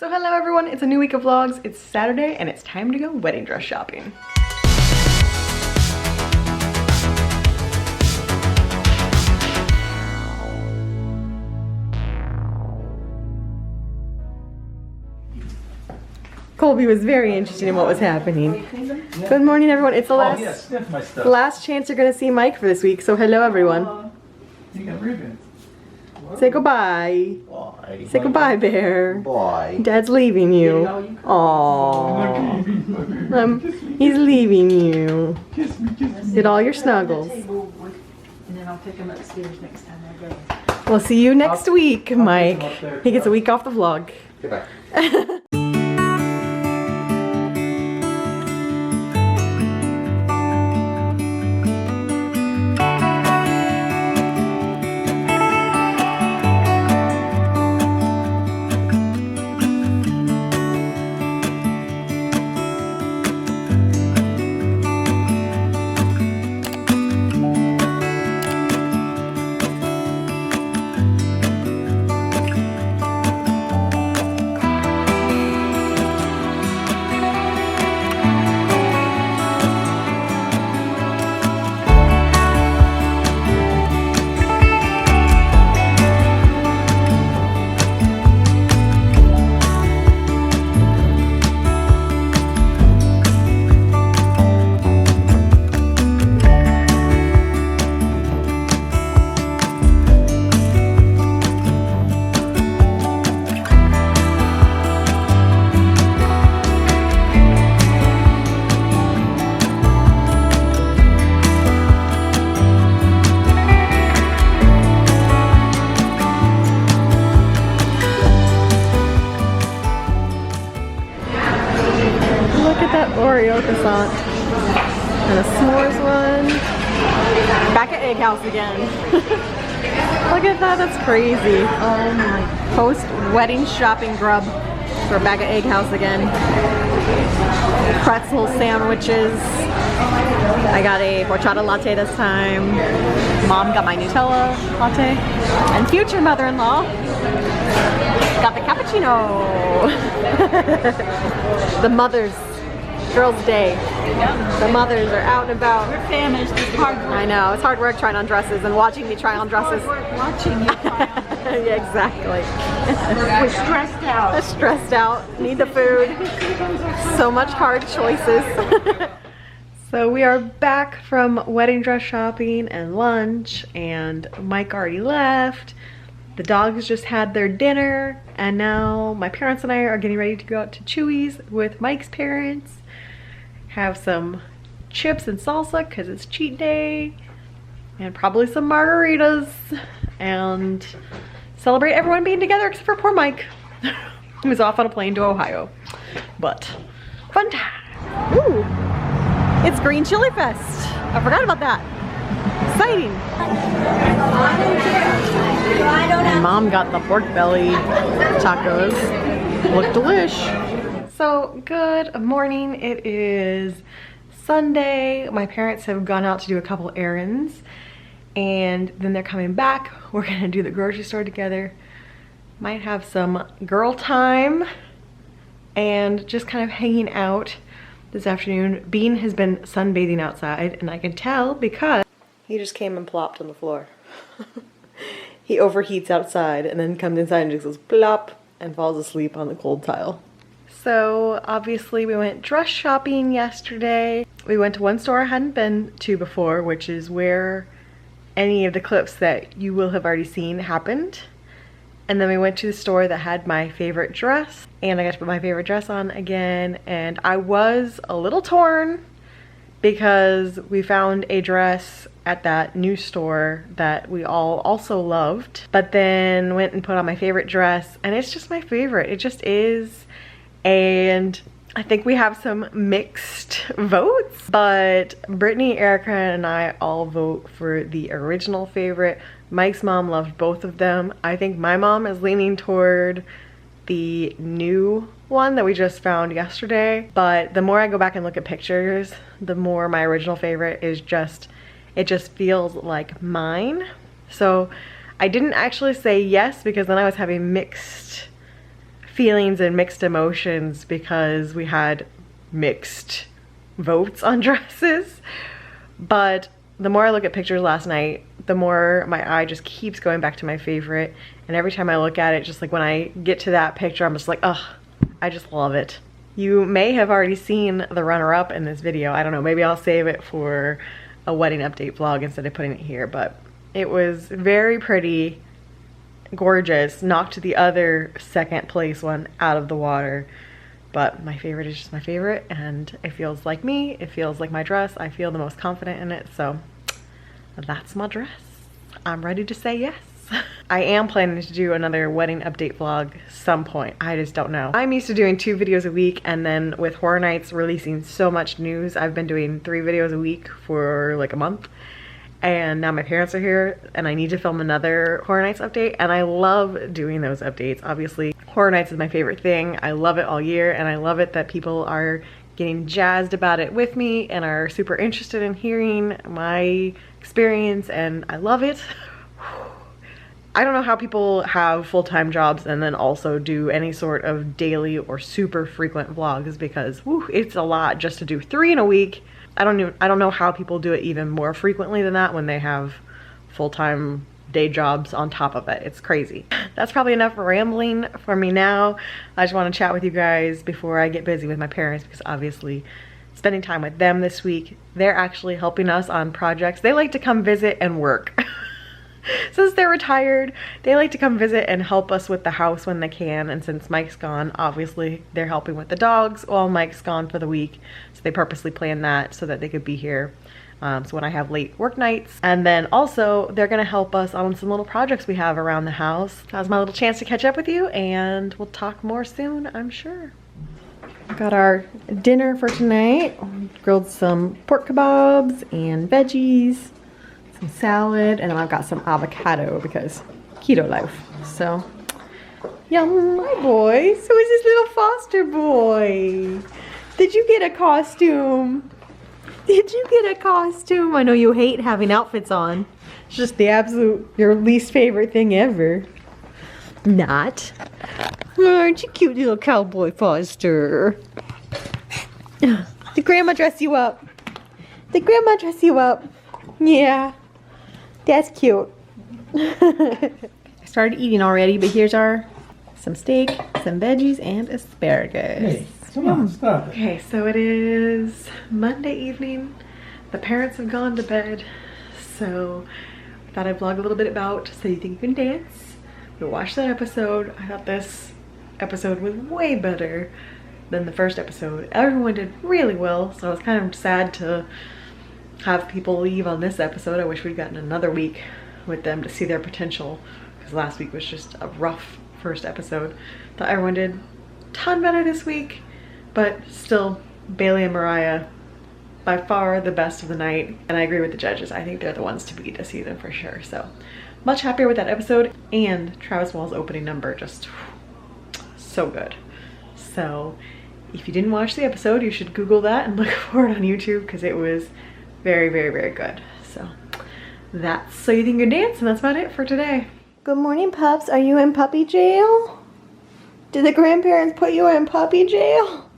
So hello everyone, it's a new week of vlogs. It's Saturday and it's time to go wedding dress shopping. Colby was very interested in what was happening. Good morning everyone, it's the last chance you're gonna see Mike for this week, so hello everyone. You got ribbons. Say goodbye. Bye. Say goodbye, Bear. Bye. Dad's leaving you. Aww. He's leaving you. Kiss me, kiss me. Did all your snuggles. And then I'll take him upstairs next time I go. We'll see you next week, Mike. He gets a week off the vlog. Goodbye. Oreo croissant and a s'mores one. Back at Egg House again. Look at that, that's crazy. Oh my. Post wedding shopping grub. We're back at Egg House again. Pretzel sandwiches. I got a horchata latte this time. Mom got my Nutella latte. And future mother-in-law got the cappuccino. The mothers. Girls' Day. Yep. The mothers are out and about. We're famished. It's hard work. I know. It's hard work trying on dresses and watching me try on dresses. It's hard work watching you try on dresses. Yeah, exactly. We're stressed out. Stressed out. Need the food. So much hard choices. So we are back from wedding dress shopping and lunch, and Mike already left. The dogs just had their dinner, and now my parents and I are getting ready to go out to Chewy's with Mike's parents. Have some chips and salsa because it's cheat day, and probably some margaritas, and celebrate everyone being together except for poor Mike, who's off on a plane to Ohio. But fun time. Ooh, it's Green Chili Fest. I forgot about that. Exciting. And Mom got the pork belly tacos. Look delish. So good morning. It is Sunday. My parents have gone out to do a couple errands, and then they're coming back. We're gonna do the grocery store together. Might have some girl time and just kind of hanging out this afternoon. Bean has been sunbathing outside, and I can tell because he just came and plopped on the floor. He overheats outside and then comes inside and just goes plop and falls asleep on the cold tile. So obviously we went dress shopping yesterday. We went to one store I hadn't been to before, which is where any of the clips that you will have already seen happened. And then we went to the store that had my favorite dress, and I got to put my favorite dress on again. And I was a little torn because we found a dress at that new store that we all also loved, but then went and put on my favorite dress, and it's just my favorite. It just is. And I think we have some mixed votes, but Brittany, Erica, and I all vote for the original favorite. Mike's mom loved both of them. I think my mom is leaning toward the new one that we just found yesterday, but the more I go back and look at pictures, the more my original favorite is just, it just feels like mine. So I didn't actually say yes because then I was having mixed feelings and mixed emotions because we had mixed votes on dresses. But the more I look at pictures last night, the more my eye just keeps going back to my favorite. And every time I look at it, just like when I get to that picture, I'm just like, ugh, I just love it. You may have already seen the runner-up in this video. I don't know, maybe I'll save it for a wedding update vlog instead of putting it here. But it was very pretty, gorgeous, knocked the other second place one out of the water. But my favorite is just my favorite, and it feels like me, it feels like my dress. I feel the most confident in it, so that's my dress. I'm ready to say yes. I am planning to do another wedding update vlog some point. I just don't know. I'm used to doing 2 videos a week, and then with Horror Nights releasing so much news, I've been doing 3 videos a week for like a month. And now my parents are here and I need to film another Horror Nights update, and I love doing those updates. Obviously, Horror Nights is my favorite thing. I love it all year, and I love it that people are getting jazzed about it with me and are super interested in hearing my experience, and I love it. I don't know how people have full-time jobs and then also do any sort of daily or super frequent vlogs, because whew, it's a lot just to do 3 in a week. I don't know how people do it even more frequently than that when they have full-time day jobs on top of it. It's crazy. That's probably enough rambling for me now. I just want to chat with you guys before I get busy with my parents, because obviously spending time with them this week, they're actually helping us on projects. They like to come visit and work. Since they're retired, they like to come visit and help us with the house when they can. And since Mike's gone, obviously they're helping with the dogs while Mike's gone for the week. So they purposely planned that so that they could be here. So when I have late work nights. And then also they're gonna help us on some little projects we have around the house. That was my little chance to catch up with you, and we'll talk more soon, I'm sure. Got our dinner for tonight. Grilled some pork kebabs and veggies, some salad, and then I've got some avocado because keto life. So, yum. Hi boys. Who is this little foster boy? Did you get a costume? Did you get a costume? I know you hate having outfits on. It's just the absolute, your least favorite thing ever. Not. Aren't you cute little cowboy Foster? Did grandma dress you up? Did grandma dress you up? Yeah. That's cute. I started eating already, but here's some steak, some veggies, and asparagus. Hey, come on, stop it. Okay, so it is Monday evening. The parents have gone to bed, so I thought I'd vlog a little bit about So You Think You Can Dance. We watched that episode. I thought this episode was way better than the first episode. Everyone did really well, so I was kind of sad to have people leave on this episode. I wish we'd gotten another week with them to see their potential, because last week was just a rough first episode. Thought everyone did a ton better this week, but still Bailey and Mariah by far the best of the night, and I agree with the judges. I think they're the ones to beat this season for sure. So much happier with that episode, and Travis Wall's opening number just so good. So if you didn't watch the episode, you should Google that and look for it on YouTube, because it was very, very, very good. So that's So You Think You Can Dance, and that's about it for today. Good morning, pups. Are you in puppy jail? Did the grandparents put you in puppy jail?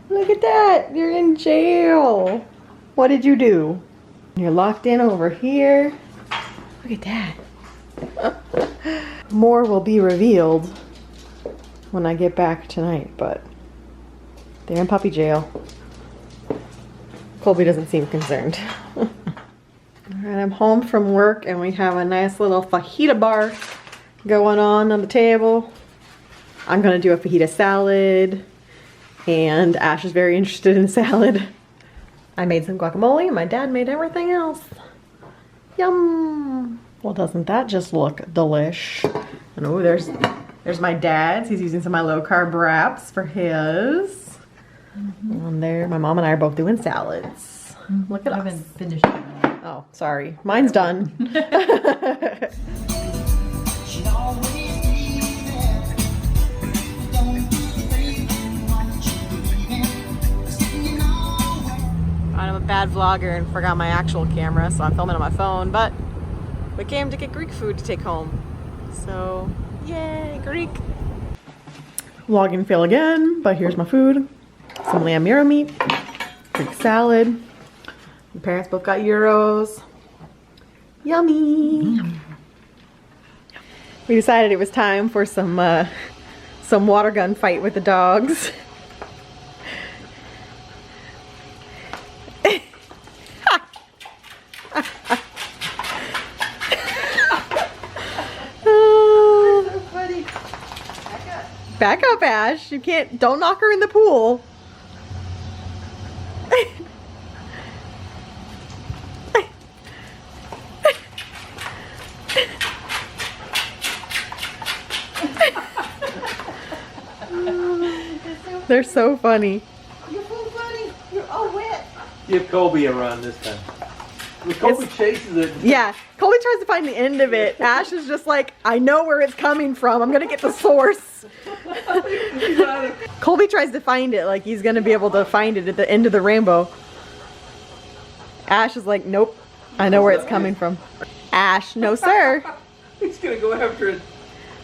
Look at that. You're in jail. What did you do? You're locked in over here. Look at that. More will be revealed when I get back tonight, but they're in puppy jail. Colby doesn't seem concerned. Alright, I'm home from work and we have a nice little fajita bar going on the table. I'm gonna do a fajita salad, and Ash is very interested in salad. I made some guacamole and my dad made everything else. Yum! Well, doesn't that just look delish? And oh, there's my dad's. He's using some of my low carb wraps for his. And there, my mom and I are both doing salads. Look at us. I haven't finished it. Oh, sorry. Mine's done. I'm a bad vlogger and forgot my actual camera, so I'm filming on my phone, but we came to get Greek food to take home. So, yay, Greek. Vlogging fail again, but here's my food. Some lamb gyro meat, Greek salad. My parents both got gyros. Yummy. We decided it was time for some water gun fight with the dogs. Back up, Ash. You can't, don't knock her in the pool. They're so funny. You're so funny. You're all wet. Give Colby a run this time. When Colby chases it. Yeah, Colby tries to find the end of it. Ash is just like, I know where it's coming from. I'm gonna get the source. Colby tries to find it like he's gonna be able to find it at the end of the rainbow. Ash is like, nope, I know where it's coming from. Ash, no sir. He's gonna go after it.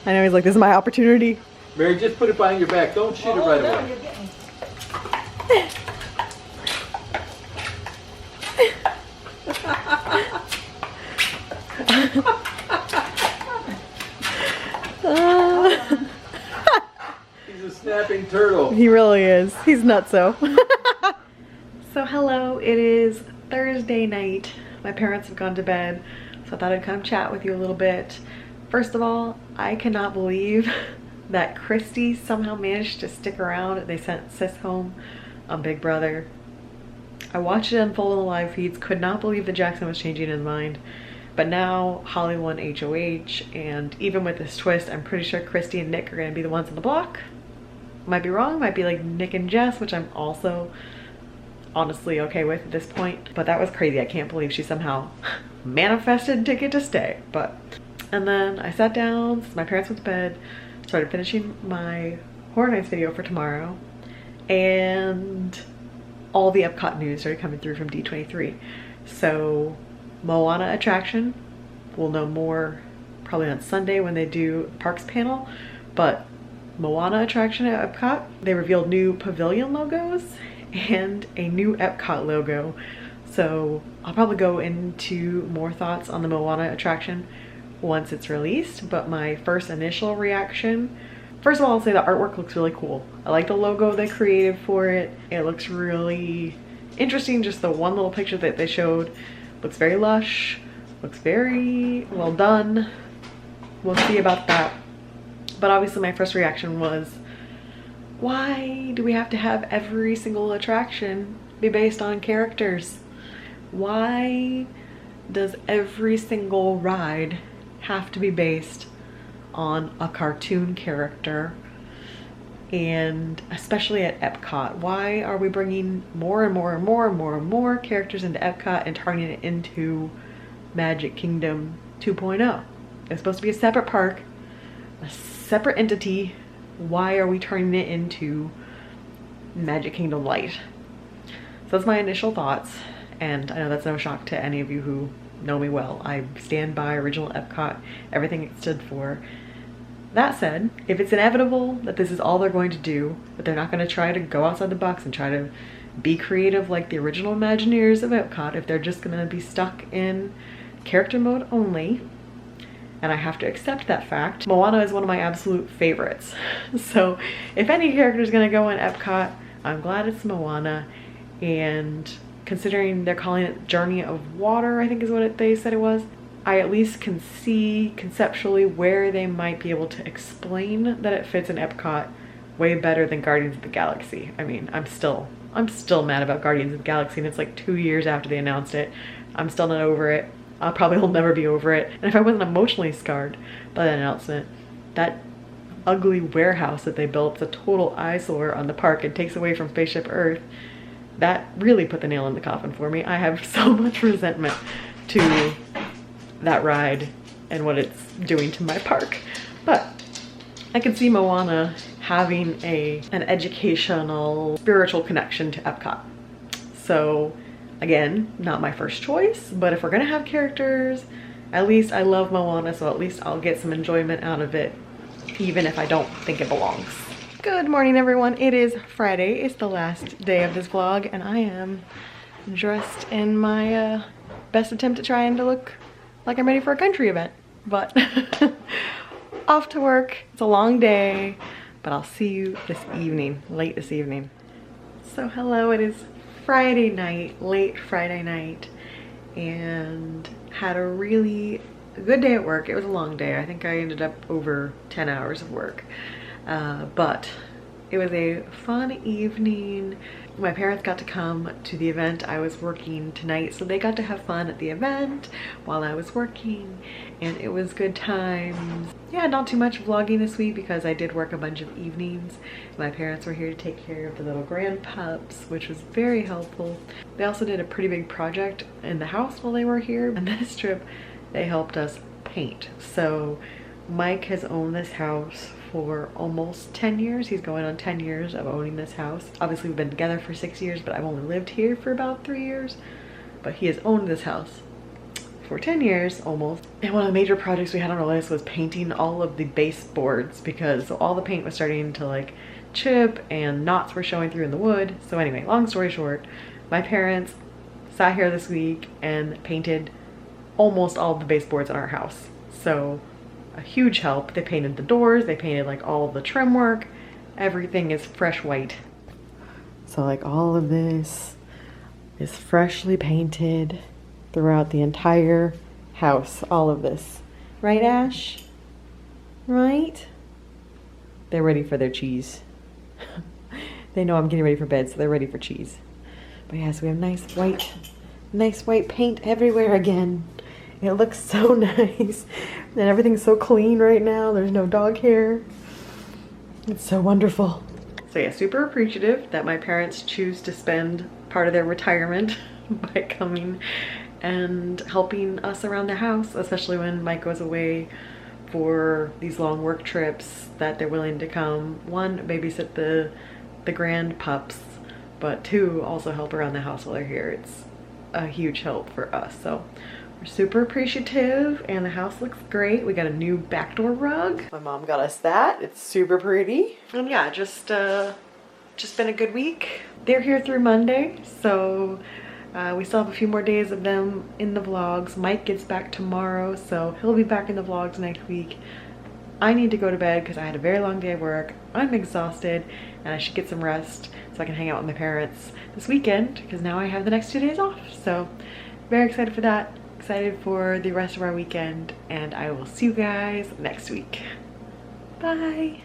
I know, he's like, this is my opportunity. Mary, just put it behind your back. Don't shoot it right away. You're getting He's a snapping turtle. He really is. He's nutso. So hello, it is Thursday night. My parents have gone to bed, so I thought I'd come chat with you a little bit. First of all, I cannot believe that Christy somehow managed to stick around. They sent Sis home on Big Brother. I watched it unfold on the live feeds, could not believe that Jackson was changing his mind. But now Holly won HOH, and even with this twist, I'm pretty sure Christy and Nick are gonna be the ones on the block. Might be wrong, might be like Nick and Jess, which I'm also honestly okay with at this point. But that was crazy. I can't believe she somehow manifested to get to stay. And then I sat down, since my parents went to bed, started finishing my Horror Nights video for tomorrow, and all the Epcot news started coming through from D23. So Moana attraction, we'll know more probably on Sunday when they do parks panel, but Moana attraction at Epcot, they revealed new pavilion logos and a new Epcot logo. So I'll probably go into more thoughts on the Moana attraction once it's released, but my first initial reaction, first of all, I'll say the artwork looks really cool. I like the logo they created for it. It looks really interesting. Just the one little picture that they showed looks very lush, looks very well done. We'll see about that. But obviously my first reaction was, why do we have to have every single attraction be based on characters? Why does every single ride have to be based on a cartoon character? And especially at Epcot, why are we bringing more and more and more and more and more characters into Epcot and turning it into Magic Kingdom 2.0? It's supposed to be a separate park, a separate entity. Why are we turning it into Magic Kingdom Light? So that's my initial thoughts, and I know that's no shock to any of you who know me well. I stand by original Epcot, everything it stood for. That said, if it's inevitable that this is all they're going to do, that they're not going to try to go outside the box and try to be creative like the original Imagineers of Epcot, if they're just going to be stuck in character mode only, and I have to accept that fact, Moana is one of my absolute favorites. So if any character is going to go in Epcot, I'm glad it's Moana. And considering they're calling it Journey of Water, I think is what they said it was, I at least can see conceptually where they might be able to explain that it fits in Epcot way better than Guardians of the Galaxy. I mean, I'm still mad about Guardians of the Galaxy, and it's like 2 years after they announced it. I'm still not over it. I probably will never be over it. And if I wasn't emotionally scarred by that announcement, that ugly warehouse that they built is a total eyesore on the park. It takes away from Spaceship Earth. That really put the nail in the coffin for me. I have so much resentment to that ride and what it's doing to my park. But I can see Moana having an educational, spiritual connection to Epcot. So again, not my first choice, but if we're gonna have characters, at least I love Moana, so at least I'll get some enjoyment out of it, even if I don't think it belongs. Good morning, everyone. It is Friday. It's the last day of this vlog, and I am dressed in my best attempt at trying to look like I'm ready for a country event. But off to work. It's a long day, but I'll see you this evening, late this evening. So hello, it is Friday night, late Friday night, and had a really good day at work. It was a long day. I think I ended up over 10 hours of work. But it was a fun evening. My parents got to come to the event I was working tonight, so they got to have fun at the event while I was working, and it was good times. Yeah, not too much vlogging this week because I did work a bunch of evenings. My parents were here to take care of the little grand pups, which was very helpful. They also did a pretty big project in the house while they were here, and this trip they helped us paint. So Mike has owned this house for almost 10 years. He's going on 10 years of owning this house. Obviously we've been together for 6 years, but I've only lived here for about 3 years. But he has owned this house for 10 years almost. And one of the major projects we had on our list was painting all of the baseboards, because all the paint was starting to like chip and knots were showing through in the wood. So anyway, long story short, my parents sat here this week and painted almost all of the baseboards in our house. So a huge help. They painted the doors, they painted like all of the trim work. Everything is fresh white. So like all of this is freshly painted throughout the entire house. All of this. Right, Ash? Right? They're ready for their cheese. They know I'm getting ready for bed, so they're ready for cheese. But yeah, so we have nice white paint everywhere again. It looks so nice, and everything's so clean right now. There's no dog hair. It's so wonderful. So yeah, super appreciative that my parents choose to spend part of their retirement by coming and helping us around the house, especially when Mike goes away for these long work trips, that they're willing to come, one, babysit the grand pups, but two, also help around the house while they're here. It's a huge help for us. So we're super appreciative, and the house looks great. We got a new backdoor rug. My mom got us that. It's super pretty. And yeah, just been a good week. They're here through Monday, so we still have a few more days of them in the vlogs. Mike gets back tomorrow, so he'll be back in the vlogs next week. I need to go to bed because I had a very long day of work. I'm exhausted, and I should get some rest so I can hang out with my parents this weekend, because now I have the next 2 days off. So very excited for that. Excited for the rest of our weekend, and I will see you guys next week. Bye.